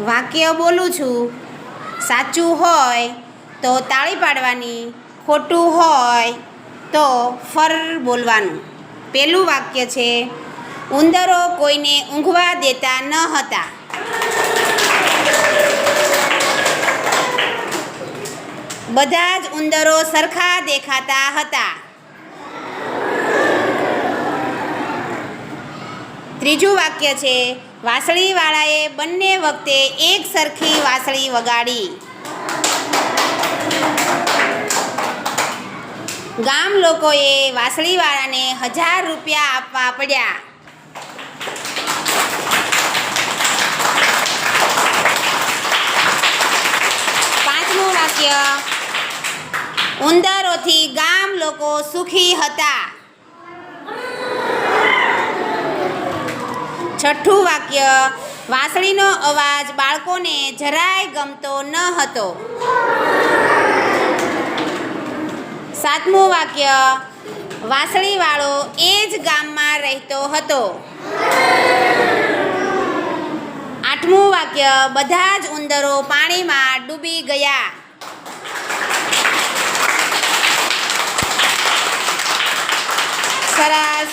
વાક્ય બોલું છું, સાચું હોય તો તાળી પાડવાની, ખોટું હોય તો ફર બોલવાનું. પહેલું વાક્ય છે, ઉંદરો કોઈને ઊંઘવા દેતા ન હતા. બધા જ ઉંદરો સરખા દેખાતા હતા. ત્રીજું વાક્ય છે, વાંસળીવાળાએ બંને વખતે એક સરખી વાંસળી વગાડી. ગામ લોકોએ વાંસળીવાળાને 1000 રૂપિયા આપવા પડ્યા. પાંચમું વાક્ય, ઉંદરોથી ગામ લોકો સુખી હતા. છઠ્ઠું વાક્ય, વાંસળીનો અવાજ બાળકોને જરાય ગમતો ન હતો. સાતમું વાક્ય, વાંસળીવાળો એ જ ગામમાં રહેતો હતો. આઠમું વાક્ય, બધા જ ઉંદરો પાણીમાં ડૂબી ગયા. સરસ.